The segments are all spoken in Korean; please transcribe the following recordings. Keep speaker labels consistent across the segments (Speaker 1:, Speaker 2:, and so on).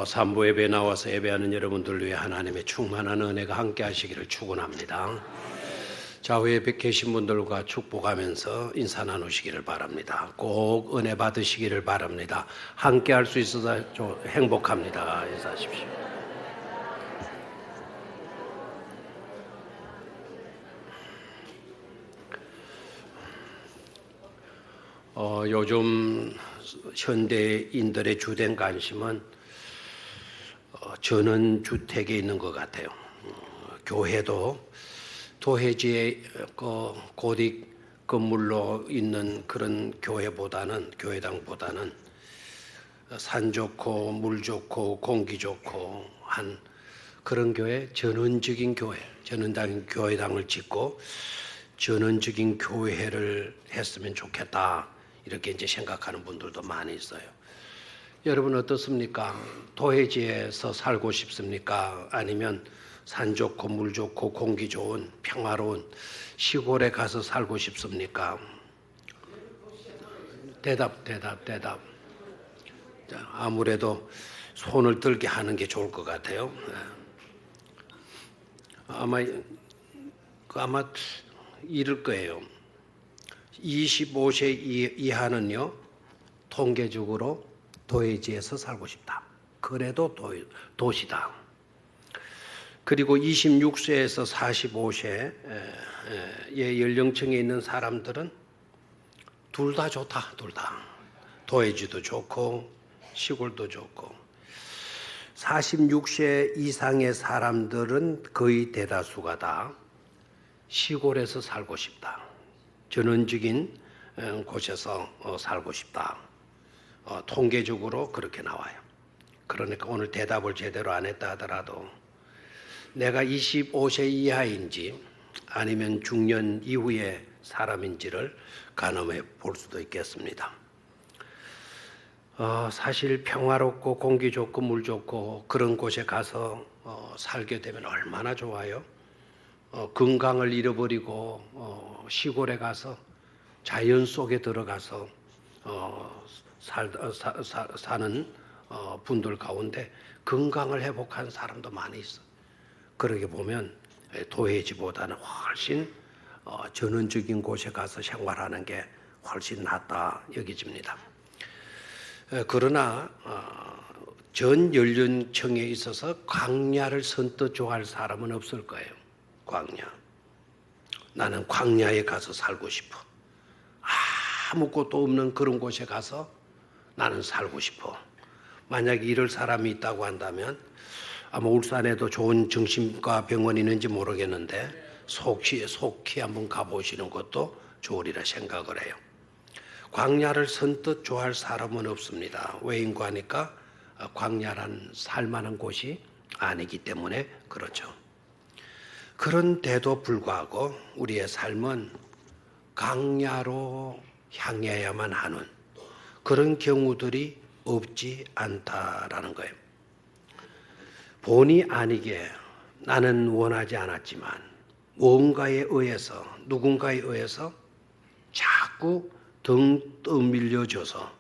Speaker 1: 삼부 예배 나와서 예배하는 여러분들 위해 하나님의 충만한 은혜가 함께 하시기를 축원합니다. 좌우에 계신 분들과 축복하면서 인사 나누시기를 바랍니다. 꼭 은혜 받으시기를 바랍니다. 함께 할 수 있어서 행복합니다. 인사하십시오. 요즘 현대인들의 주된 관심은 전원주택에 있는 것 같아요. 교회도 도해지의 고딕 건물로 있는 그런 교회당보다는 산 좋고 물 좋고 공기 좋고 한 그런 교회, 전원적인 교회당을 짓고 전원적인 교회를 했으면 좋겠다, 이렇게 이제 생각하는 분들도 많이 있어요. 여러분 어떻습니까? 도해지에서 살고 싶습니까? 아니면 산 좋고 물 좋고 공기 좋은 평화로운 시골에 가서 살고 싶습니까? 대답. 자, 아무래도 손을 들게 하는 게 좋을 것 같아요. 아마 이럴 거예요. 25세 이하는요, 통계적으로 도해지에서 살고 싶다. 그래도 도시다. 그리고 26세에서 45세의 연령층에 있는 사람들은 둘 다 좋다. 도해지도 좋고 시골도 좋고. 46세 이상의 사람들은 거의 대다수가 다 시골에서 살고 싶다. 전원적인 곳에서 살고 싶다. 통계적으로 그렇게 나와요. 그러니까 오늘 대답을 제대로 안 했다 하더라도 내가 25세 이하인지 아니면 중년 이후의 사람인지를 가늠해 볼 수도 있겠습니다. 사실 평화롭고 공기 좋고 물 좋고 그런 곳에 가서 살게 되면 얼마나 좋아요. 건강을 잃어버리고 시골에 가서 자연 속에 들어가서 사는 분들 가운데 건강을 회복한 사람도 많이 있어. 그러게 보면 도해지보다는 훨씬 전원적인 곳에 가서 생활하는 게 훨씬 낫다 여겨집니다. 그러나 전 연령층에 있어서 광야를 선뜻 좋아할 사람은 없을 거예요. 광야. 나는 광야에 가서 살고 싶어. 아무것도 없는 그런 곳에 가서 나는 살고 싶어. 만약에 이럴 사람이 있다고 한다면 아마 울산에도 좋은 정신과 병원이 있는지 모르겠는데 속히 한번 가보시는 것도 좋으리라 생각을 해요. 광야를 선뜻 좋아할 사람은 없습니다. 왜인가 하니까 광야란 살만한 곳이 아니기 때문에 그렇죠. 그런데도 불구하고 우리의 삶은 광야로 향해야만 하는 그런 경우들이 없지 않다라는 거예요. 본의 아니게 나는 원하지 않았지만 누군가에 의해서 자꾸 등 떠밀려줘서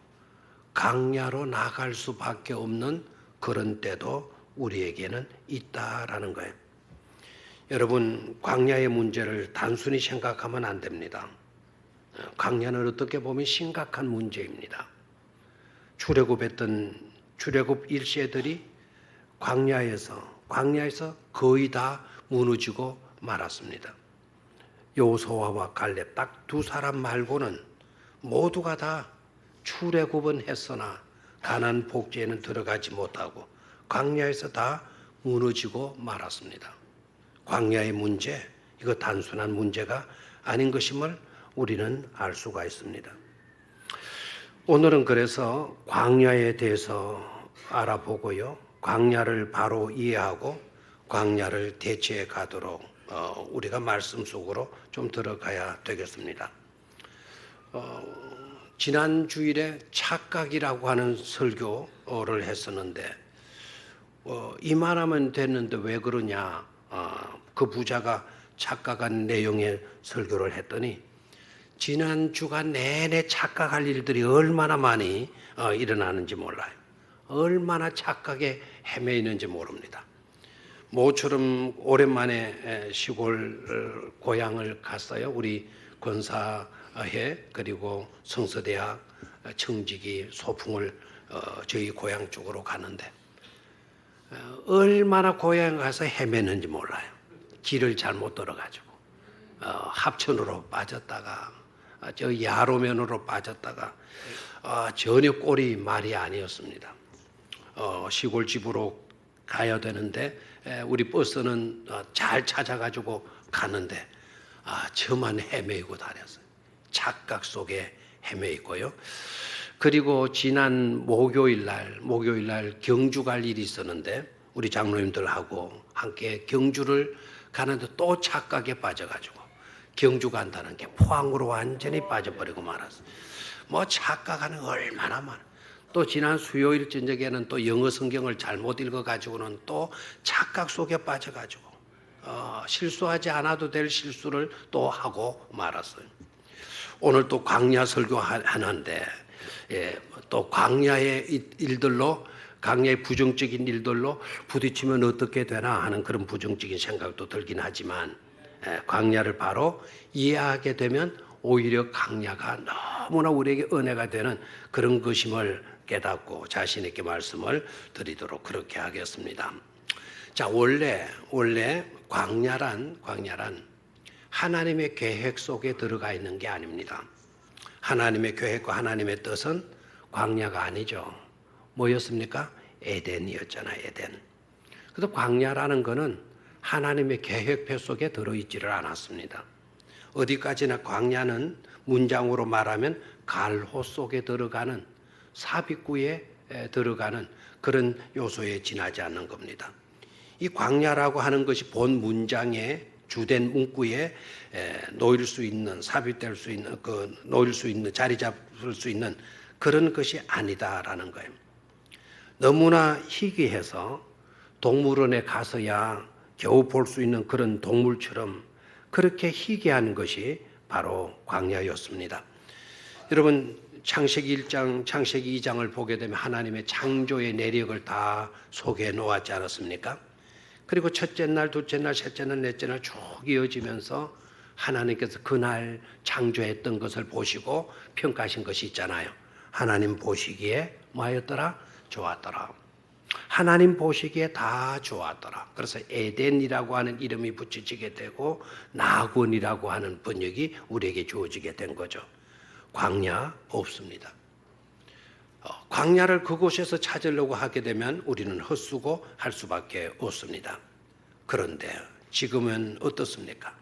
Speaker 1: 광야로 나갈 수밖에 없는 그런 때도 우리에게는 있다라는 거예요. 여러분, 광야의 문제를 단순히 생각하면 안 됩니다. 광야는 어떻게 보면 심각한 문제입니다. 출애굽했던 출애굽 1세들이 광야에서 거의 다 무너지고 말았습니다. 여호수아와 갈렙 딱 두 사람 말고는 모두가 다 출애굽은 했으나 가나안 복지에는 들어가지 못하고 광야에서 다 무너지고 말았습니다. 광야의 문제, 이거 단순한 문제가 아닌 것임을 우리는 알 수가 있습니다. 오늘은 그래서 광야에 대해서 알아보고요, 광야를 바로 이해하고 광야를 대체해 가도록 우리가 말씀 속으로 좀 들어가야 되겠습니다. 지난 주일에 착각이라고 하는 설교를 했었는데 이만하면 됐는데 왜 그러냐, 그 부자가 착각한 내용의 설교를 했더니 지난 주간 내내 착각할 일들이 얼마나 많이 일어나는지 몰라요. 얼마나 착각에 헤매 있는지 모릅니다. 모처럼 오랜만에 시골 고향을 갔어요. 우리 권사회 그리고 성서대학 청지기 소풍을 저희 고향 쪽으로 가는데 얼마나 고향에 가서 헤매는지 몰라요. 길을 잘못 들어가지고 합천으로 빠졌다가 저 야로면으로 빠졌다가 전혀 꼴이 말이 아니었습니다. 시골집으로 가야 되는데 우리 버스는 잘 찾아가지고 가는데 저만 헤매이고 다녔어요. 착각 속에 헤매있고요. 그리고 지난 목요일 날 경주 갈 일이 있었는데 우리 장로님들하고 함께 경주를 가는데 또 착각에 빠져가지고 경주 간다는 게 포항으로 완전히 빠져버리고 말았어요. 뭐 착각하는 거 얼마나 많아. 또 지난 수요일 저녁에는 또 영어 성경을 잘못 읽어가지고는 또 착각 속에 빠져가지고 실수하지 않아도 될 실수를 또 하고 말았어요. 오늘 또 광야 설교하는데 또 광야의 일들로 광야의 부정적인 일들로 부딪히면 어떻게 되나 하는 그런 부정적인 생각도 들긴 하지만 광야를 바로 이해하게 되면 오히려 광야가 너무나 우리에게 은혜가 되는 그런 것임을 깨닫고 자신 있게 말씀을 드리도록 그렇게 하겠습니다. 자, 원래 광야란 하나님의 계획 속에 들어가 있는 게 아닙니다. 하나님의 계획과 하나님의 뜻은 광야가 아니죠. 뭐였습니까? 에덴이었잖아요. 에덴. 그래서 광야라는 것은 하나님의 계획표 속에 들어있지를 않았습니다. 어디까지나 광야는 문장으로 말하면 갈호 속에 들어가는 삽입구에 들어가는 그런 요소에 지나지 않는 겁니다. 이 광야라고 하는 것이 본 문장의 주된 문구에 놓일 수 있는 삽입될 수 있는 놓일 수 있는 자리 잡을 수 있는 그런 것이 아니다라는 거예요. 너무나 희귀해서 동물원에 가서야 겨우 볼 수 있는 그런 동물처럼 그렇게 희귀한 것이 바로 광야였습니다. 여러분 창세기 1장, 창세기 2장을 보게 되면 하나님의 창조의 내력을 다 소개해 놓았지 않았습니까? 그리고 첫째 날, 둘째 날, 셋째 날, 넷째 날 쭉 이어지면서 하나님께서 그날 창조했던 것을 보시고 평가하신 것이 있잖아요. 하나님 보시기에 뭐였더라? 좋았더라. 하나님 보시기에 다 좋았더라. 그래서 에덴이라고 하는 이름이 붙여지게 되고 낙원이라고 하는 번역이 우리에게 주어지게 된 거죠. 광야 없습니다. 광야를 그곳에서 찾으려고 하게 되면 우리는 헛수고 할 수밖에 없습니다. 그런데 지금은 어떻습니까?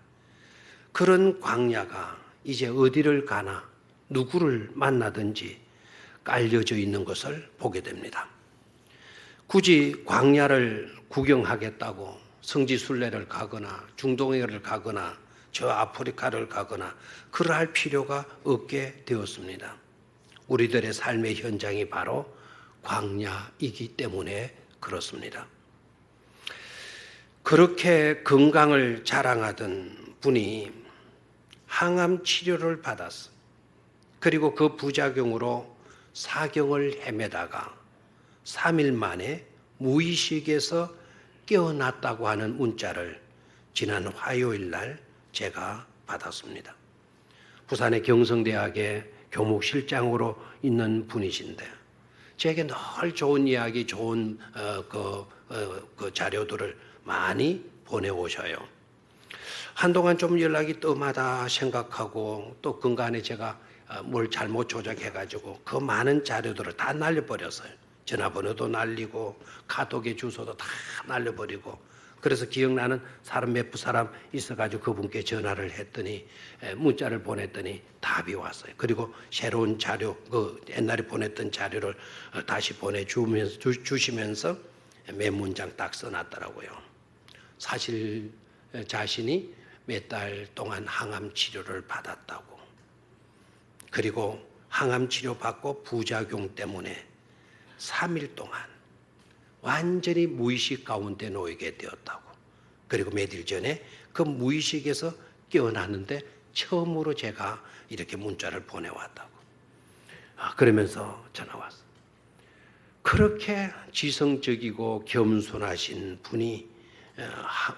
Speaker 1: 그런 광야가 이제 어디를 가나 누구를 만나든지 깔려져 있는 것을 보게 됩니다. 굳이 광야를 구경하겠다고 성지순례를 가거나 중동해를 가거나 저 아프리카를 가거나 그럴 필요가 없게 되었습니다. 우리들의 삶의 현장이 바로 광야이기 때문에 그렇습니다. 그렇게 건강을 자랑하던 분이 항암 치료를 받았어. 그리고 그 부작용으로 사경을 헤매다가 3일 만에 무의식에서 깨어났다고 하는 문자를 지난 화요일 날 제가 받았습니다. 부산의 경성대학의 교목실장으로 있는 분이신데 제게 늘 좋은 이야기, 좋은 그 자료들을 많이 보내오셔요. 한동안 좀 연락이 뜸하다 생각하고 또 근간에 제가 뭘 잘못 조작해가지고 그 많은 자료들을 다 날려버렸어요. 전화번호도 날리고 카톡의 주소도 다 날려버리고 그래서 기억나는 사람 몇 사람 있어가지고 그분께 전화를 했더니 문자를 보냈더니 답이 왔어요. 그리고 새로운 자료, 그 옛날에 보냈던 자료를 다시 보내주시면서 몇 문장 딱 써놨더라고요. 사실 자신이 몇 달 동안 항암 치료를 받았다고. 그리고 항암 치료 받고 부작용 때문에 3일 동안 완전히 무의식 가운데 놓이게 되었다고. 그리고 며칠 전에 그 무의식에서 깨어났는데 처음으로 제가 이렇게 문자를 보내왔다고. 그러면서 전화 왔어. 그렇게 지성적이고 겸손하신 분이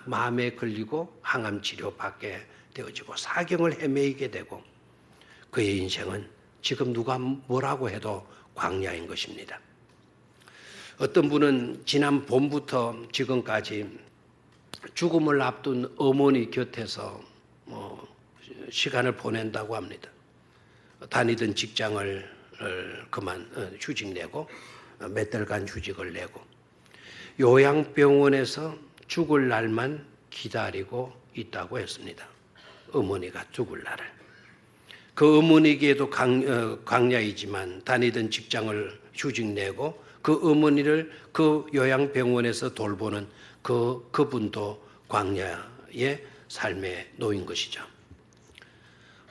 Speaker 1: 마음에 걸리고 항암 치료받게 되어지고 사경을 헤매이게 되고 그의 인생은 지금 누가 뭐라고 해도 광야인 것입니다. 어떤 분은 지난 봄부터 지금까지 죽음을 앞둔 어머니 곁에서 시간을 보낸다고 합니다. 다니던 직장을 그만 휴직 내고 몇 달간 휴직을 내고 요양병원에서 죽을 날만 기다리고 있다고 했습니다. 어머니가 죽을 날을. 그 어머니에게도 광야이지만 다니던 직장을 휴직 내고 그 어머니를 그 요양병원에서 돌보는 그분도 광야의 삶에 놓인 것이죠.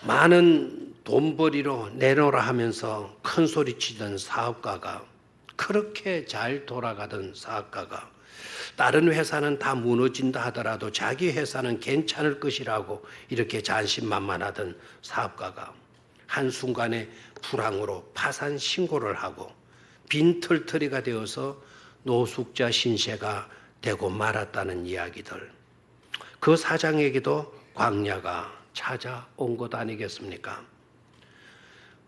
Speaker 1: 많은 돈벌이로 내놓으라 하면서 큰 소리 치던 사업가가 그렇게 잘 돌아가던 사업가가 다른 회사는 다 무너진다 하더라도 자기 회사는 괜찮을 것이라고 이렇게 자신만만하던 사업가가 한순간에 불황으로 파산 신고를 하고 빈털터리가 되어서 노숙자 신세가 되고 말았다는 이야기들. 그 사장에게도 광야가 찾아온 것 아니겠습니까?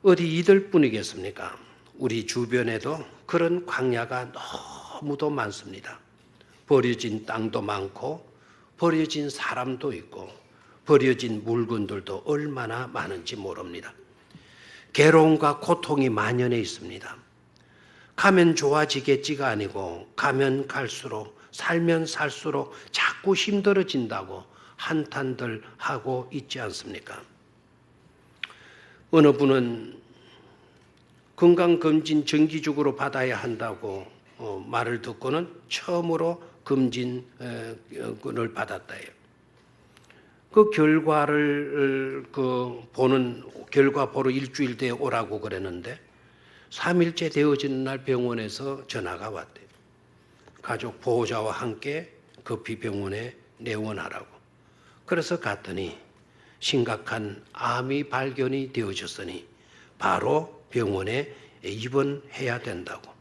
Speaker 1: 어디 이들뿐이겠습니까? 우리 주변에도 그런 광야가 너무도 많습니다. 버려진 땅도 많고 버려진 사람도 있고 버려진 물건들도 얼마나 많은지 모릅니다. 괴로움과 고통이 만연해 있습니다. 가면 좋아지겠지가 아니고 가면 갈수록 살면 살수록 자꾸 힘들어진다고 한탄들 하고 있지 않습니까? 어느 분은 건강검진 정기적으로 받아야 한다고 말을 듣고는 처음으로 검진을 받았다요. 그 결과를 보는 결과 보러 일주일 뒤에 오라고 그랬는데 3일째 되어지는 날 병원에서 전화가 왔대요. 가족 보호자와 함께 급히 병원에 내원하라고. 그래서 갔더니 심각한 암이 발견이 되어졌으니 바로 병원에 입원해야 된다고.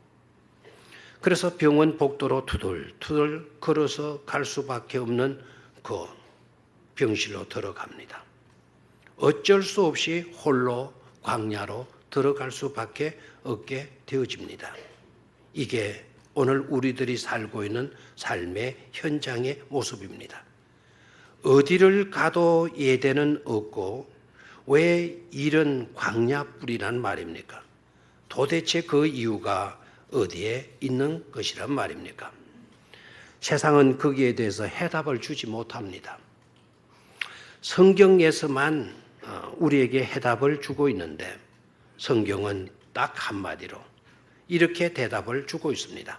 Speaker 1: 그래서 병원 복도로 투덜투덜 걸어서 갈 수밖에 없는 그 병실로 들어갑니다. 어쩔 수 없이 홀로 광야로 들어갈 수밖에 없게 되어집니다. 이게 오늘 우리들이 살고 있는 삶의 현장의 모습입니다. 어디를 가도 예대는 없고 왜 이런 광야불이란 말입니까? 도대체 그 이유가 어디에 있는 것이란 말입니까? 세상은 거기에 대해서 해답을 주지 못합니다. 성경에서만 우리에게 해답을 주고 있는데 성경은 딱 한마디로 이렇게 대답을 주고 있습니다.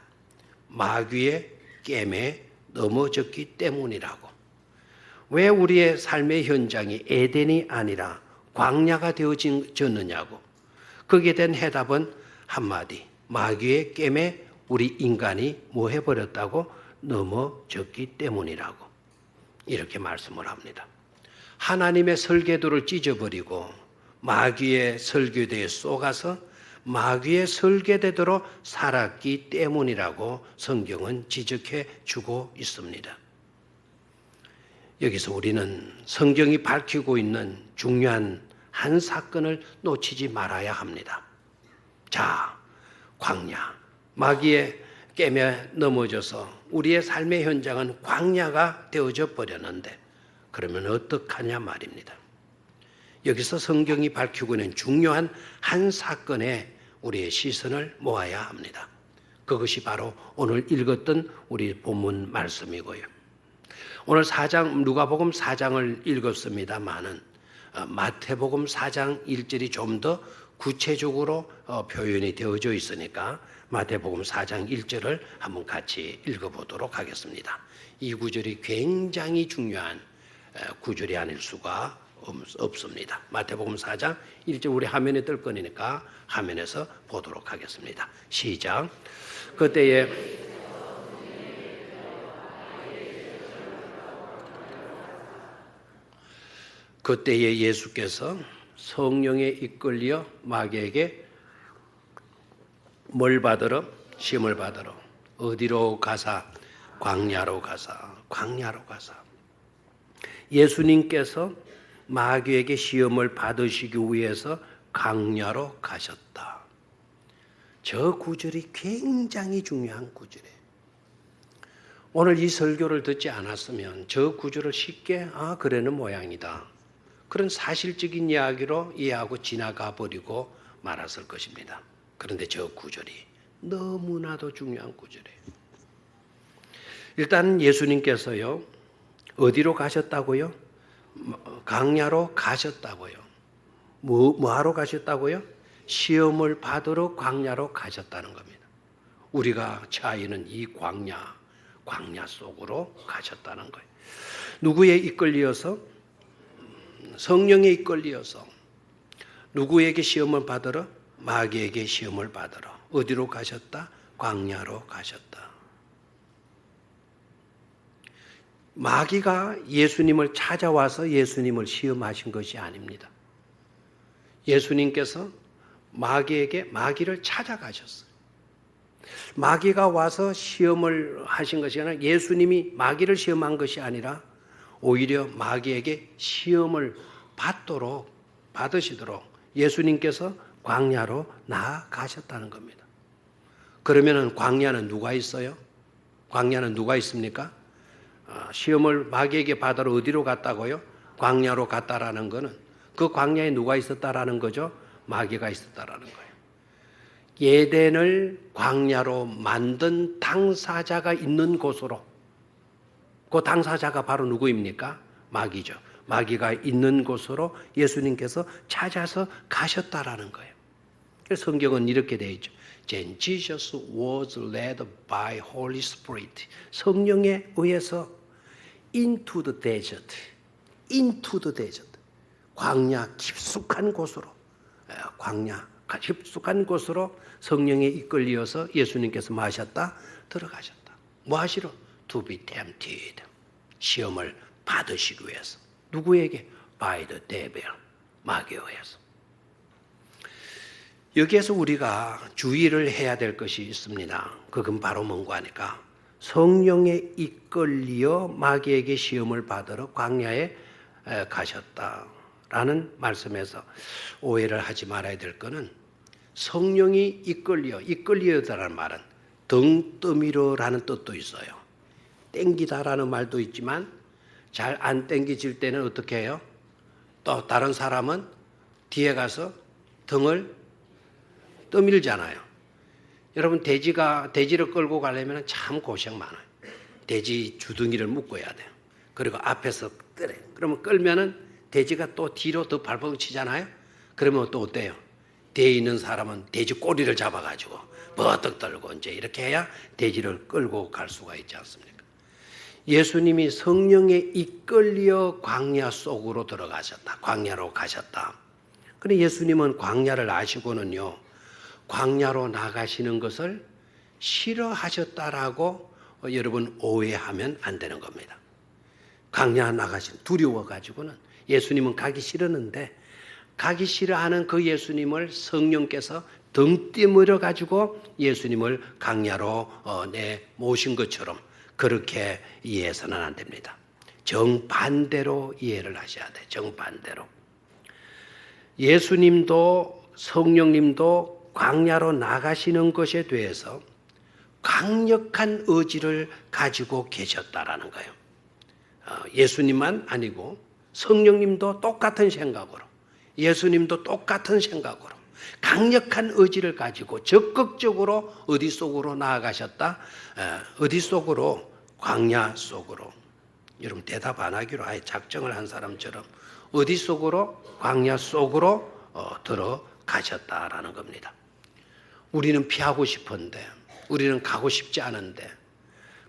Speaker 1: 마귀의 깸에 넘어졌기 때문이라고. 왜 우리의 삶의 현장이 에덴이 아니라 광야가 되어졌느냐고. 거기에 대한 해답은 한마디. 마귀의 깸에 우리 인간이 뭐 해버렸다고? 넘어졌기 때문이라고. 이렇게 말씀을 합니다. 하나님의 설계도를 찢어버리고 마귀의 설계도에 쏘가서 마귀의 설계대로 살았기 때문이라고 성경은 지적해 주고 있습니다. 여기서 우리는 성경이 밝히고 있는 중요한 한 사건을 놓치지 말아야 합니다. 자, 광야, 마귀의 깸에 넘어져서 우리의 삶의 현장은 광야가 되어져 버렸는데 그러면 어떡하냐 말입니다. 여기서 성경이 밝히고 있는 중요한 한 사건에 우리의 시선을 모아야 합니다. 그것이 바로 오늘 읽었던 우리 본문 말씀이고요. 오늘 누가복음 4장을 읽었습니다마는 마태복음 4장 1절이 좀 더 구체적으로 표현이 되어져 있으니까 마태복음 4장 1절을 한번 같이 읽어보도록 하겠습니다. 이 구절이 굉장히 중요한 구절이 아닐 수가 없습니다. 마태복음 4장 1절 우리 화면에 뜰 거니까 화면에서 보도록 하겠습니다. 시작. 그때에 예수께서 성령에 이끌려 마귀에게 뭘 받으러 시험을 받으러 어디로 가사? 광야로 가사. 광야로 가사. 예수님께서 마귀에게 시험을 받으시기 위해서 광야로 가셨다. 저 구절이 굉장히 중요한 구절이에요. 오늘 이 설교를 듣지 않았으면 저 구절을 쉽게 그래는 모양이다, 그런 사실적인 이야기로 이해하고 지나가 버리고 말았을 것입니다. 그런데 저 구절이 너무나도 중요한 구절이에요. 일단 예수님께서요, 어디로 가셨다고요? 광야로 가셨다고요. 뭐하러 가셨다고요? 시험을 받으러 광야로 가셨다는 겁니다. 우리가 처하는 이 광야 속으로 가셨다는 거예요. 누구에 이끌려서? 성령에 이끌려서. 누구에게 시험을 받으러? 마귀에게 시험을 받으러. 어디로 가셨다? 광야로 가셨다. 마귀가 예수님을 찾아와서 예수님을 시험하신 것이 아닙니다. 예수님께서 마귀를 찾아가셨어요. 마귀가 와서 시험을 하신 것이 아니라 예수님이 마귀를 시험한 것이 아니라 오히려 마귀에게 시험을 받으시도록 예수님께서 광야로 나아가셨다는 겁니다. 그러면 광야는 누가 있어요? 광야는 누가 있습니까? 시험을 마귀에게 받으러 어디로 갔다고요? 광야로 갔다라는 것은 그 광야에 누가 있었다라는 거죠? 마귀가 있었다라는 거예요. 에덴을 광야로 만든 당사자가 있는 곳으로, 그 당사자가 바로 누구입니까? 마귀죠. 마귀가 있는 곳으로 예수님께서 찾아서 가셨다라는 거예요. 그래서 성경은 이렇게 되어 있죠. Then Jesus was led by Holy Spirit. 성령에 의해서 into the desert. 광야 깊숙한 곳으로, 성령에 이끌려서 예수님께서 뭐 하셨다? 들어가셨다. 뭐 하시러? To be tempted. 시험을 받으시기 위해서. 누구에게? By the devil. 마귀에 의해서. 여기에서 우리가 주의를 해야 될 것이 있습니다. 그건 바로 뭔가 하니까 성령에 이끌려 마귀에게 시험을 받으러 광야에 가셨다라는 말씀에서 오해를 하지 말아야 될 것은 성령이 이끌려다라는 말은 등 떠밀어라는 뜻도 있어요. 땡기다라는 말도 있지만 잘 안 땡기질 때는 어떻게 해요? 또 다른 사람은 뒤에 가서 등을 떠밀잖아요. 여러분 돼지를 끌고 가려면 참 고생 많아요. 돼지 주둥이를 묶어야 돼요. 그리고 앞에서 끌어요. 그러면 끌면은 돼지가 또 뒤로 더 발버둥 치잖아요. 그러면 또 어때요? 뒤에 있는 사람은 돼지 꼬리를 잡아가지고 버떡 떨고 이제 이렇게 해야 돼지를 끌고 갈 수가 있지 않습니까? 예수님이 성령에 이끌려 광야 속으로 들어가셨다. 광야로 가셨다. 그런데 예수님은 광야를 아시고는요, 광야로 나가시는 것을 싫어하셨다라고 여러분 오해하면 안 되는 겁니다. 광야 나가시는 두려워가지고는 예수님은 가기 싫었는데 가기 싫어하는 그 예수님을 성령께서 등 뛰물어 가지고 예수님을 광야로 모신 것처럼 그렇게 이해해서는 안 됩니다. 정반대로 이해를 하셔야 돼요. 정반대로. 예수님도 성령님도 광야로 나가시는 것에 대해서 강력한 의지를 가지고 계셨다라는 거예요. 예수님만 아니고 성령님도 똑같은 생각으로, 예수님도 똑같은 생각으로 강력한 의지를 가지고 적극적으로 어디 속으로 나아가셨다? 어디 속으로? 광야 속으로. 여러분 대답 안 하기로 아예 작정을 한 사람처럼 어디 속으로? 광야 속으로 들어가셨다라는 겁니다. 우리는 피하고 싶은데, 우리는 가고 싶지 않은데,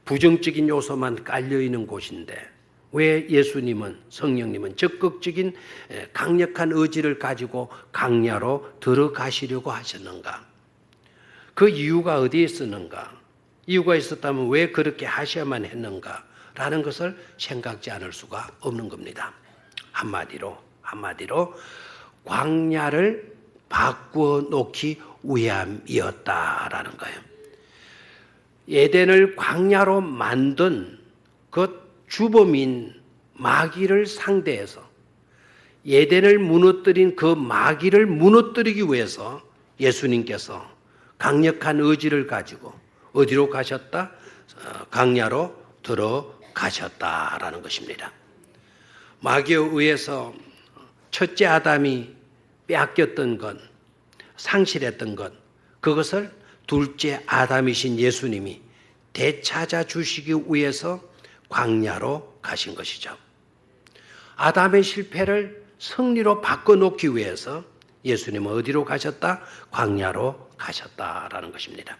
Speaker 1: 부정적인 요소만 깔려있는 곳인데 왜 예수님은, 성령님은 적극적인 강력한 의지를 가지고 광야로 들어가시려고 하셨는가? 그 이유가 어디에 있었는가? 이유가 있었다면 왜 그렇게 하셔야만 했는가? 라는 것을 생각지 않을 수가 없는 겁니다. 한마디로 광야를 바꾸어 놓기 위함이었다라는 거예요. 에덴을 광야로 만든 그 주범인 마귀를 상대해서 에덴을 무너뜨린 그 마귀를 무너뜨리기 위해서 예수님께서 강력한 의지를 가지고 어디로 가셨다? 광야로 들어가셨다라는 것입니다. 마귀에 의해서 첫째 아담이 빼앗겼던 것, 상실했던 것, 그것을 둘째 아담이신 예수님이 되찾아 주시기 위해서 광야로 가신 것이죠. 아담의 실패를 승리로 바꿔놓기 위해서 예수님은 어디로 가셨다? 광야로 가셨다라는 것입니다.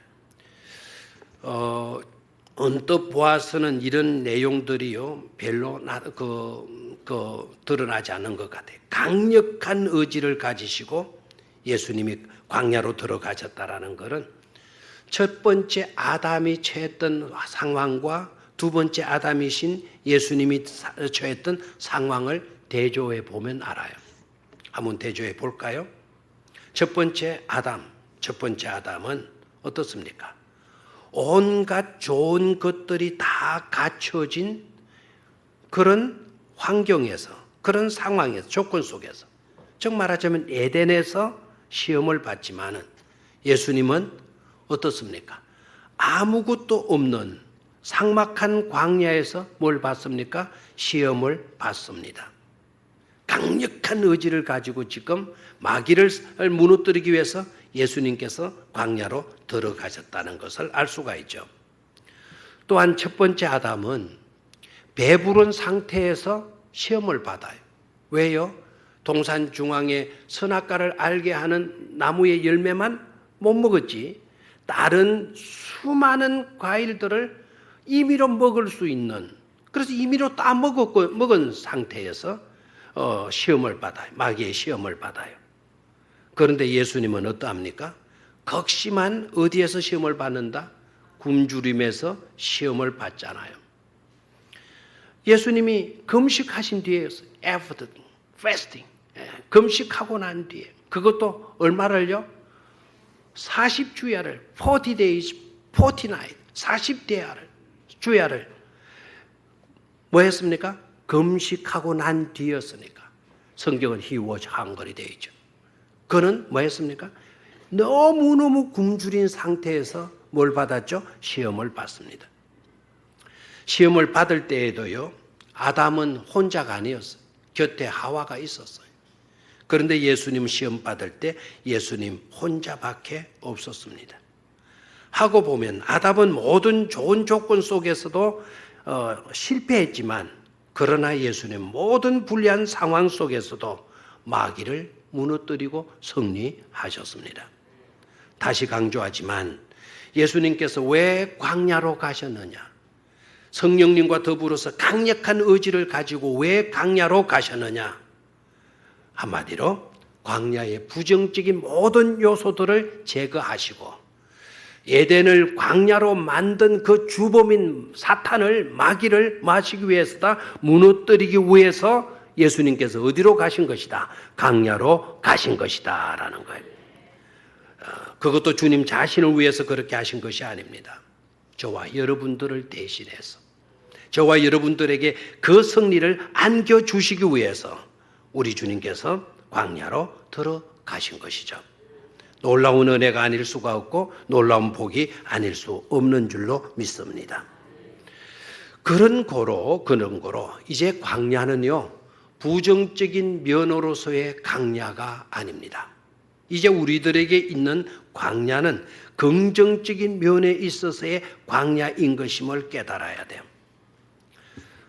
Speaker 1: 언뜻 보아서는 이런 내용들이요 별로 드러나지 않는 것 같아요. 강력한 의지를 가지시고 예수님이 광야로 들어가셨다라는 것은 첫 번째 아담이 처했던 상황과 두 번째 아담이신 예수님이 처했던 상황을 대조해 보면 알아요. 한번 대조해 볼까요? 첫 번째 아담은 어떻습니까? 온갖 좋은 것들이 다 갖춰진 그런 환경에서, 그런 상황에서, 조건 속에서, 즉 말하자면 에덴에서 시험을 받지만은 예수님은 어떻습니까? 아무것도 없는 삭막한 광야에서 뭘 받습니까? 시험을 받습니다. 강력한 의지를 가지고 지금 마귀를 무너뜨리기 위해서 예수님께서 광야로 들어가셨다는 것을 알 수가 있죠. 또한 첫 번째 아담은 배부른 상태에서 시험을 받아요. 왜요? 동산 중앙에 선악과를 알게 하는 나무의 열매만 못 먹었지 다른 수많은 과일들을 임의로 먹을 수 있는, 그래서 임의로 다 먹은 상태에서 시험을 받아요. 마귀의 시험을 받아요. 그런데 예수님은 어떠합니까? 극심한 어디에서 시험을 받는다? 굶주림에서 시험을 받잖아요. 예수님이 금식하신 뒤에 after fasting, 금식하고 난 뒤에 그것도 얼마를요? 40주야를 40 days, 40 night, 40주야를 뭐 했습니까? 금식하고 난 뒤였으니까 성경은 he was hungry 되어 있죠. 그는 뭐 했습니까? 너무너무 굶주린 상태에서 뭘 받았죠? 시험을 받습니다. 시험을 받을 때에도요, 아담은 혼자가 아니었어요. 곁에 하와가 있었어요. 그런데 예수님 시험 받을 때 예수님 혼자밖에 없었습니다. 하고 보면 아담은 모든 좋은 조건 속에서도 실패했지만 그러나 예수님 모든 불리한 상황 속에서도 마귀를 무너뜨리고 승리하셨습니다. 다시 강조하지만 예수님께서 왜 광야로 가셨느냐? 성령님과 더불어서 강력한 의지를 가지고 왜 광야로 가셨느냐? 한마디로 광야의 부정적인 모든 요소들을 제거하시고 에덴을 광야로 만든 그 주범인 사탄을 마귀를 마시기 위해서다, 무너뜨리기 위해서 예수님께서 어디로 가신 것이다? 광야로 가신 것이다 라는 거예요. 그것도 주님 자신을 위해서 그렇게 하신 것이 아닙니다. 저와 여러분들을 대신해서 저와 여러분들에게 그 승리를 안겨주시기 위해서 우리 주님께서 광야로 들어가신 것이죠. 놀라운 은혜가 아닐 수가 없고 놀라운 복이 아닐 수 없는 줄로 믿습니다. 그런 고로 이제 광야는요, 부정적인 면으로서의 광야가 아닙니다. 이제 우리들에게 있는 광야는 긍정적인 면에 있어서의 광야인 것임을 깨달아야 돼요.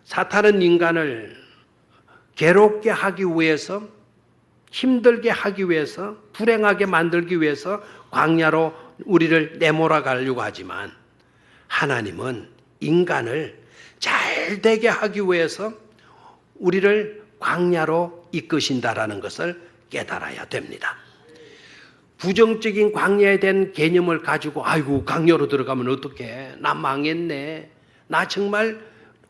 Speaker 1: 사탄은 인간을 괴롭게 하기 위해서, 힘들게 하기 위해서, 불행하게 만들기 위해서 광야로 우리를 내몰아 가려고 하지만 하나님은 인간을 잘 되게 하기 위해서 우리를 광야로 이끄신다라는 것을 깨달아야 됩니다. 부정적인 광야에 대한 개념을 가지고 아이고 광야로 들어가면 어떡해? 나 망했네. 나 정말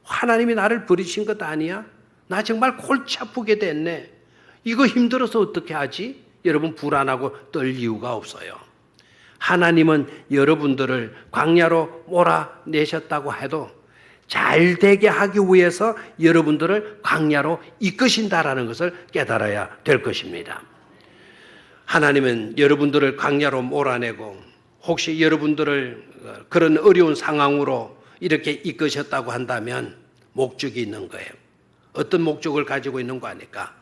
Speaker 1: 하나님이 나를 버리신 것 아니야? 나 정말 골치 아프게 됐네. 이거 힘들어서 어떻게 하지? 여러분 불안하고 떨 이유가 없어요. 하나님은 여러분들을 광야로 몰아내셨다고 해도 잘 되게 하기 위해서 여러분들을 광야로 이끄신다라는 것을 깨달아야 될 것입니다. 하나님은 여러분들을 광야로 몰아내고 혹시 여러분들을 그런 어려운 상황으로 이렇게 이끄셨다고 한다면 목적이 있는 거예요. 어떤 목적을 가지고 있는 거 아닐까?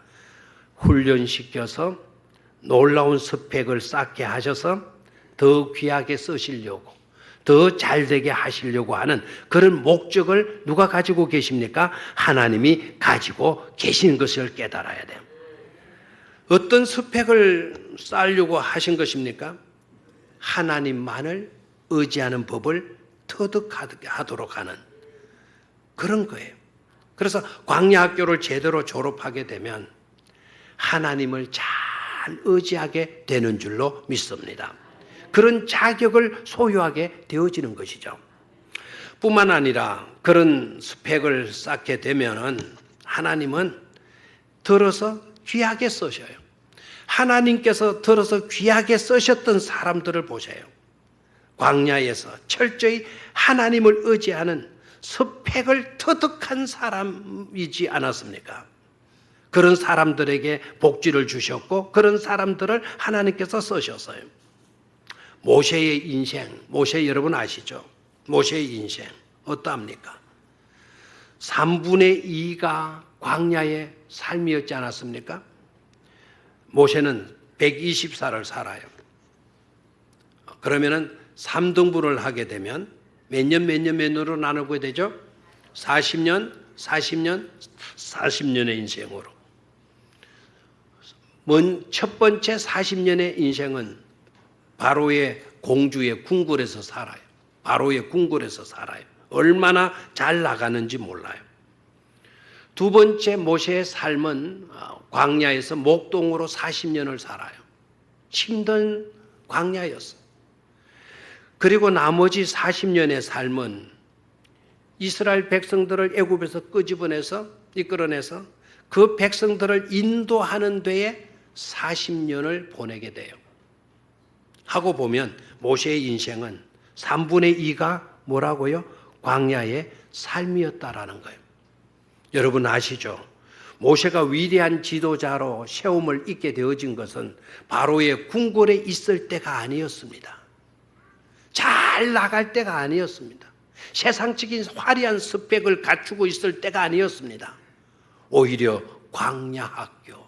Speaker 1: 훈련시켜서 놀라운 스펙을 쌓게 하셔서 더 귀하게 쓰시려고, 더 잘되게 하시려고 하는 그런 목적을 누가 가지고 계십니까? 하나님이 가지고 계신 것을 깨달아야 돼요. 어떤 스펙을 쌓으려고 하신 것입니까? 하나님만을 의지하는 법을 터득하게 하도록 하는 그런 거예요. 그래서 광야 학교를 제대로 졸업하게 되면 하나님을 잘 의지하게 되는 줄로 믿습니다. 그런 자격을 소유하게 되어지는 것이죠. 뿐만 아니라 그런 스펙을 쌓게 되면은 하나님은 들어서 귀하게 쓰셔요. 하나님께서 들어서 귀하게 쓰셨던 사람들을 보세요. 광야에서 철저히 하나님을 의지하는 스펙을 터득한 사람이지 않았습니까? 그런 사람들에게 복지를 주셨고 그런 사람들을 하나님께서 쓰셨어요. 모세의 인생, 모세 여러분 아시죠? 모세의 인생 어떠합니까? 3분의 2가 광야의 삶이었지 않았습니까? 모세는 120살을 살아요. 그러면은 3등분을 하게 되면 몇 년으로 나누게 되죠? 40년의 인생으로. 첫 번째 40년의 인생은 바로의 공주의 궁궐에서 살아요. 바로의 궁궐에서 살아요. 얼마나 잘 나가는지 몰라요. 두 번째 모세의 삶은 광야에서 목동으로 40년을 살아요. 힘든 광야였어요. 그리고 나머지 40년의 삶은 이스라엘 백성들을 애굽에서 이끌어내서 그 백성들을 인도하는 데에 40년을 보내게 돼요. 하고 보면 모세의 인생은 3분의 2가 뭐라고요? 광야의 삶이었다라는 거예요. 여러분 아시죠? 모세가 위대한 지도자로 세움을 입게 되어진 것은 바로의 궁궐에 있을 때가 아니었습니다. 잘 나갈 때가 아니었습니다. 세상적인 화려한 스펙을 갖추고 있을 때가 아니었습니다. 오히려 광야 학교,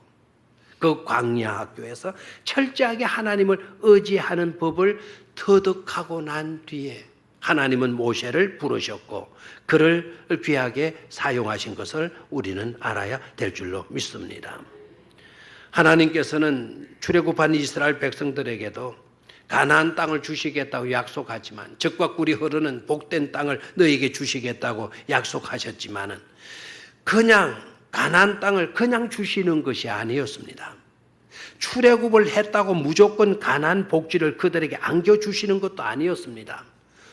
Speaker 1: 그 광야 학교에서 철저하게 하나님을 의지하는 법을 터득하고 난 뒤에 하나님은 모세를 부르셨고 그를 귀하게 사용하신 것을 우리는 알아야 될 줄로 믿습니다. 하나님께서는 출애굽한 이스라엘 백성들에게도 가나안 땅을 주시겠다고 약속하지만 젖과 꿀이 흐르는 복된 땅을 너에게 주시겠다고 약속하셨지만은 그냥 가나안 땅을 그냥 주시는 것이 아니었습니다. 출애굽을 했다고 무조건 가나안 복지를 그들에게 안겨 주시는 것도 아니었습니다.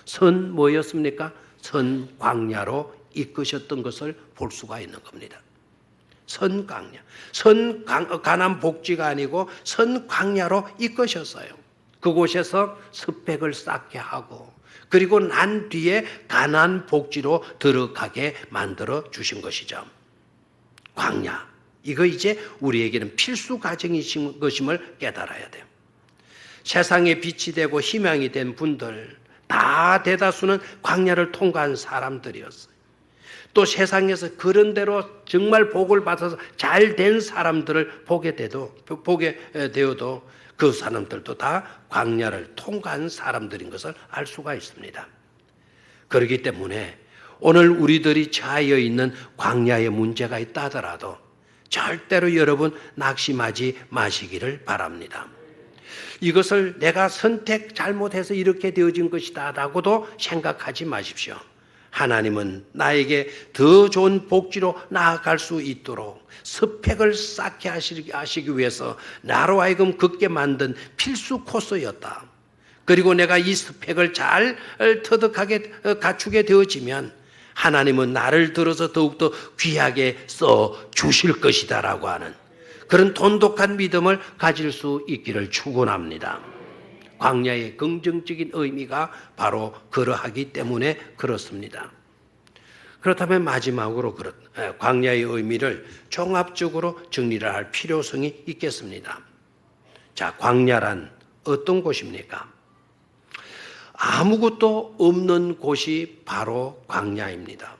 Speaker 1: 선 뭐였습니까? 선 광야로 이끄셨던 것을 볼 수가 있는 겁니다. 선 광야, 가나안 복지가 아니고 선 광야로 이끄셨어요. 그곳에서 스펙을 쌓게 하고 그리고 난 뒤에 가나안 복지로 들어가게 만들어 주신 것이죠. 광야, 이거 이제 우리에게는 필수 과정이신 것임을 깨달아야 돼요. 세상에 빛이 되고 희망이 된 분들 다 대다수는 광야를 통과한 사람들이었어요. 또 세상에서 그런 대로 정말 복을 받아서 잘 된 사람들을 보게 되어도 그 사람들도 다 광야를 통과한 사람들인 것을 알 수가 있습니다. 그렇기 때문에 오늘 우리들이 처하여 있는 광야에 문제가 있다 하더라도 절대로 여러분 낙심하지 마시기를 바랍니다. 이것을 내가 선택 잘못해서 이렇게 되어진 것이다 라고도 생각하지 마십시오. 하나님은 나에게 더 좋은 복지로 나아갈 수 있도록 스펙을 쌓게 하시기 위해서 나로 하여금 걷게 만든 필수 코스였다. 그리고 내가 이 스펙을 잘 터득하게 갖추게 되어지면 하나님은 나를 들어서 더욱더 귀하게 써 주실 것이다 라고 하는 그런 돈독한 믿음을 가질 수 있기를 축원합니다. 광야의 긍정적인 의미가 바로 그러하기 때문에 그렇습니다. 그렇다면 마지막으로 광야의 의미를 종합적으로 정리를 할 필요성이 있겠습니다. 자, 광야란 어떤 곳입니까? 아무것도 없는 곳이 바로 광야입니다.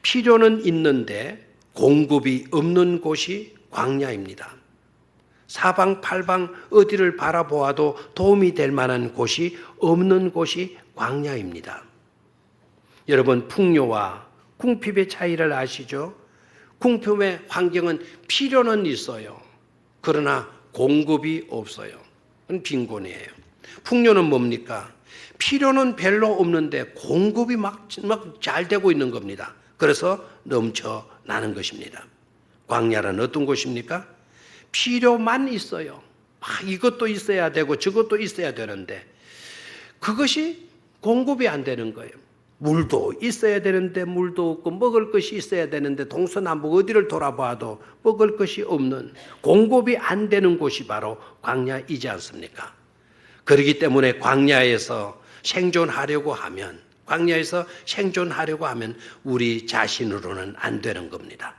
Speaker 1: 필요는 있는데 공급이 없는 곳이 광야입니다. 사방팔방 어디를 바라보아도 도움이 될 만한 곳이 없는 곳이 광야입니다. 여러분, 풍요와 궁핍의 차이를 아시죠? 궁핍의 환경은 필요는 있어요. 그러나 공급이 없어요. 그건 빈곤이에요. 풍요는 뭡니까? 필요는 별로 없는데 공급이 막 잘 되고 있는 겁니다. 그래서 넘쳐나는 것입니다. 광야란 어떤 곳입니까? 필요만 있어요. 이것도 있어야 되고 저것도 있어야 되는데 그것이 공급이 안 되는 거예요. 물도 있어야 되는데 물도 없고 먹을 것이 있어야 되는데 동서남북 어디를 돌아봐도 먹을 것이 없는 공급이 안 되는 곳이 바로 광야이지 않습니까? 그렇기 때문에 광야에서 생존하려고 하면 우리 자신으로는 안 되는 겁니다.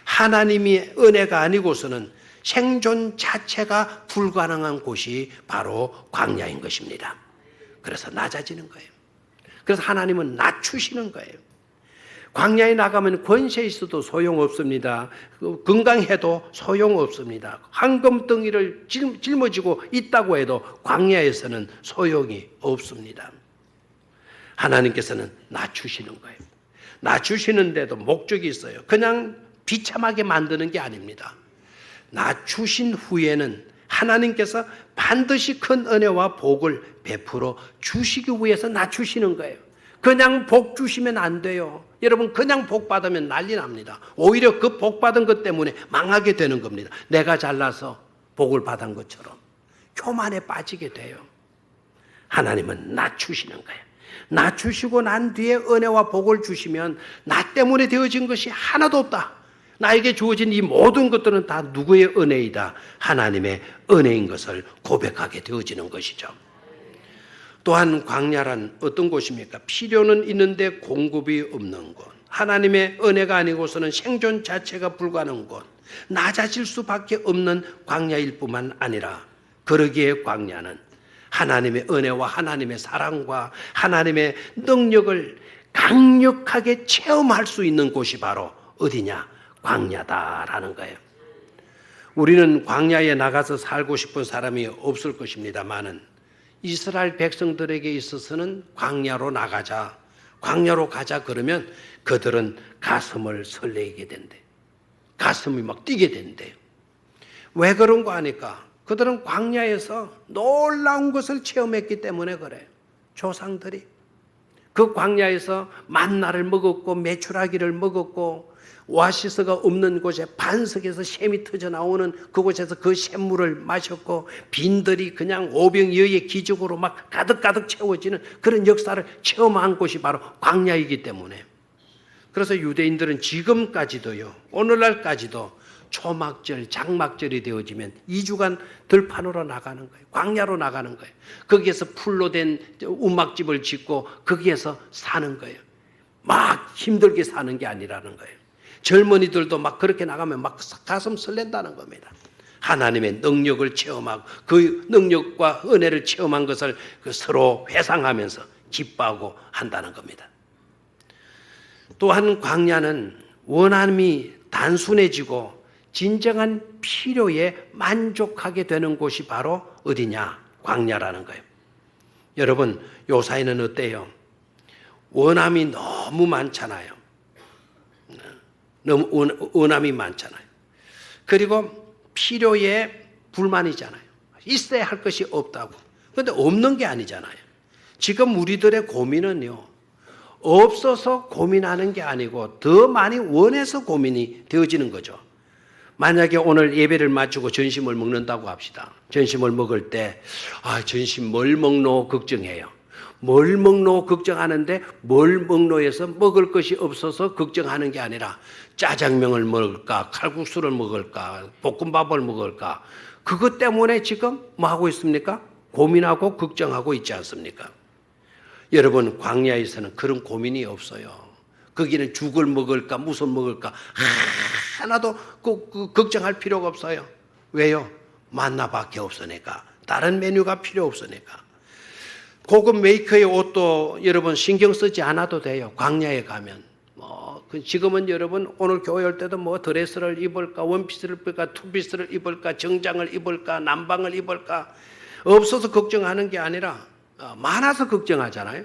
Speaker 1: 하나님의 은혜가 아니고서는 생존 자체가 불가능한 곳이 바로 광야인 것입니다. 그래서 낮아지는 거예요. 그래서 하나님은 낮추시는 거예요. 광야에 나가면 권세 있어도 소용없습니다. 건강해도 소용없습니다. 황금덩이를 짊어지고 있다고 해도 광야에서는 소용이 없습니다. 하나님께서는 낮추시는 거예요. 낮추시는데도 목적이 있어요. 그냥 비참하게 만드는 게 아닙니다. 낮추신 후에는 하나님께서 반드시 큰 은혜와 복을 베풀어 주시기 위해서 낮추시는 거예요. 그냥 복 주시면 안 돼요. 여러분, 그냥 복 받으면 난리 납니다. 오히려 그 복 받은 것 때문에 망하게 되는 겁니다. 내가 잘나서 복을 받은 것처럼 교만에 빠지게 돼요. 하나님은 낮추시는 거예요. 낮추시고 난 뒤에 은혜와 복을 주시면 나 때문에 되어진 것이 하나도 없다. 나에게 주어진 이 모든 것들은 다 누구의 은혜이다. 하나님의 은혜인 것을 고백하게 되어지는 것이죠. 또한 광야란 어떤 곳입니까? 필요는 있는데 공급이 없는 곳. 하나님의 은혜가 아니고서는 생존 자체가 불가능한 곳. 낮아질 수밖에 없는 광야일 뿐만 아니라 그러기에 광야는 하나님의 은혜와 하나님의 사랑과 하나님의 능력을 강력하게 체험할 수 있는 곳이 바로 어디냐? 광야다라는 거예요. 우리는 광야에 나가서 살고 싶은 사람이 없을 것입니다만은 이스라엘 백성들에게 있어서는 광야로 가자 그러면 그들은 가슴을 설레게 된대. 가슴이 막 뛰게 된대요. 왜 그런 거 아니까? 그들은 광야에서 놀라운 것을 체험했기 때문에 그래요. 조상들이 그 광야에서 만나를 먹었고 메추라기를 먹었고 오아시스가 없는 곳에 반석에서 샘이 터져 나오는 그곳에서 그 샘물을 마셨고 빈들이 그냥 오병이어의 기적으로 막 가득가득 채워지는 그런 역사를 체험한 곳이 바로 광야이기 때문에 그래서 유대인들은 지금까지도요, 오늘날까지도 초막절, 장막절이 되어지면 2주간 들판으로 나가는 거예요. 광야로 나가는 거예요. 거기에서 풀로 된 움막집을 짓고 거기에서 사는 거예요. 막 힘들게 사는 게 아니라는 거예요. 젊은이들도 막 그렇게 나가면 막 가슴 설렌다는 겁니다. 하나님의 능력을 체험하고 그 능력과 은혜를 체험한 것을 서로 회상하면서 기뻐하고 한다는 겁니다. 또한 광야는 원함이 단순해지고 진정한 필요에 만족하게 되는 곳이 바로 어디냐? 광야라는 거예요. 여러분, 요사이는 어때요? 원함이 너무 많잖아요. 너무 원함이 많잖아요. 그리고 필요에 불만이잖아요. 있어야 할 것이 없다고. 그런데 없는 게 아니잖아요. 지금 우리들의 고민은요, 없어서 고민하는 게 아니고 더 많이 원해서 고민이 되어지는 거죠. 만약에 오늘 예배를 마치고 전심을 먹는다고 합시다. 전심을 먹을 때 전심 뭘 먹노 걱정해요. 뭘 먹노 걱정하는데 뭘 먹노 해서 먹을 것이 없어서 걱정하는 게 아니라 짜장면을 먹을까 칼국수를 먹을까 볶음밥을 먹을까 그것 때문에 지금 뭐 하고 있습니까? 고민하고 걱정하고 있지 않습니까? 여러분, 광야에서는 그런 고민이 없어요. 거기는 죽을 먹을까 무슨 먹을까 하나도 걱정할 필요가 없어요. 왜요? 만나밖에 없으니까. 다른 메뉴가 필요 없으니까. 고급 메이커의 옷도 여러분 신경 쓰지 않아도 돼요. 광야에 가면. 지금은 여러분 오늘 교회 올 때도 뭐 드레스를 입을까, 원피스를 입을까, 투피스를 입을까, 정장을 입을까, 남방을 입을까 없어서 걱정하는 게 아니라 많아서 걱정하잖아요.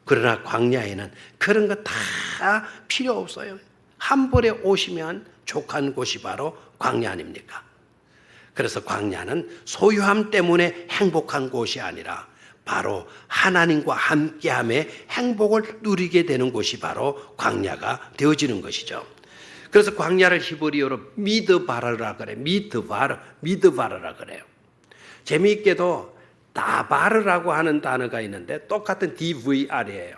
Speaker 1: 그러나 광야에는 그런 거 다 필요 없어요. 한 벌에 오시면 족한 곳이 바로 광야 아닙니까? 그래서 광야는 소유함 때문에 행복한 곳이 아니라 바로 하나님과 함께함의 행복을 누리게 되는 곳이 바로 광야가 되어지는 것이죠. 그래서 광야를 히브리어로 미드바르라 그래요. 미드바르라 그래요. 재미있게도 다바르라고 하는 단어가 있는데 똑같은 DVR이에요.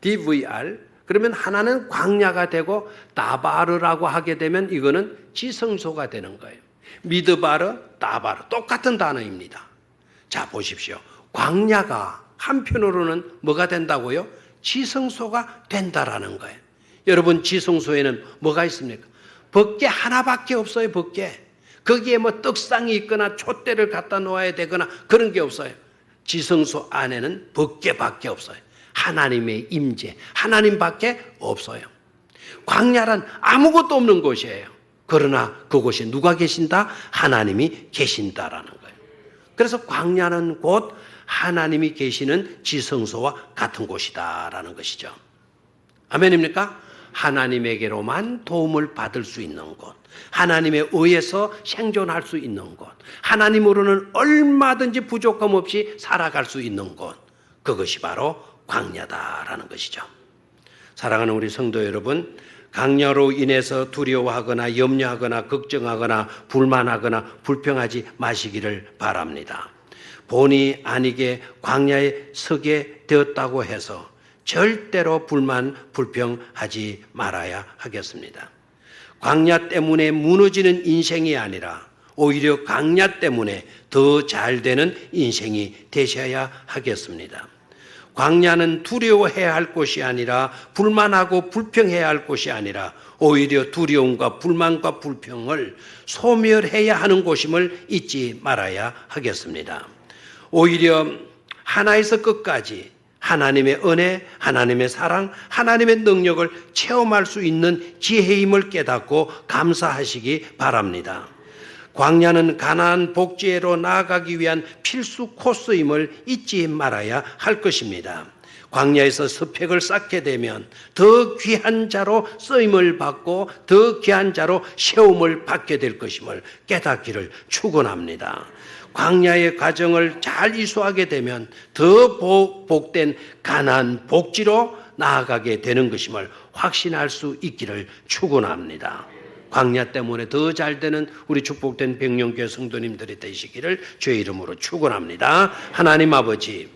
Speaker 1: DVR. 그러면 하나는 광야가 되고 다바르라고 하게 되면 이거는 지성소가 되는 거예요. 미드바르, 다바르 똑같은 단어입니다. 자, 보십시오. 광야가 한편으로는 뭐가 된다고요? 지성소가 된다라는 거예요. 여러분, 지성소에는 뭐가 있습니까? 벗개 하나밖에 없어요. 벗개. 거기에 뭐 떡상이 있거나 촛대를 갖다 놓아야 되거나 그런 게 없어요. 지성소 안에는 벗개밖에 없어요. 하나님의 임재, 하나님밖에 없어요. 광야란 아무것도 없는 곳이에요. 그러나 그곳에 누가 계신다? 하나님이 계신다라는 거예요. 그래서 광야는 곧 하나님이 계시는 지성소와 같은 곳이다라는 것이죠. 아멘입니까? 하나님에게로만 도움을 받을 수 있는 곳, 하나님에 의해서 생존할 수 있는 곳, 하나님으로는 얼마든지 부족함 없이 살아갈 수 있는 곳, 그것이 바로 광야다라는 것이죠. 사랑하는 우리 성도 여러분, 광야로 인해서 두려워하거나 염려하거나 걱정하거나 불만하거나 불평하지 마시기를 바랍니다. 본의 아니게 광야에 서게 되었다고 해서 절대로 불만, 불평하지 말아야 하겠습니다. 광야 때문에 무너지는 인생이 아니라 오히려 광야 때문에 더 잘 되는 인생이 되셔야 하겠습니다. 광야는 두려워해야 할 곳이 아니라 불만하고 불평해야 할 곳이 아니라 오히려 두려움과 불만과 불평을 소멸해야 하는 곳임을 잊지 말아야 하겠습니다. 오히려 하나에서 끝까지 하나님의 은혜, 하나님의 사랑, 하나님의 능력을 체험할 수 있는 지혜임을 깨닫고 감사하시기 바랍니다. 광야는 가나안 복지로 나아가기 위한 필수 코스임을 잊지 말아야 할 것입니다. 광야에서 스펙을 쌓게 되면 더 귀한 자로 쓰임을 받고 더 귀한 자로 세움을 받게 될 것임을 깨닫기를 축원합니다. 광야의 과정을 잘 이수하게 되면 더 복된 가나안 복지로 나아가게 되는 것임을 확신할 수 있기를 축원합니다. 광야 때문에 더 잘 되는 우리 축복된 백령교회 성도님들이 되시기를 주의 이름으로 축원합니다. 하나님 아버지,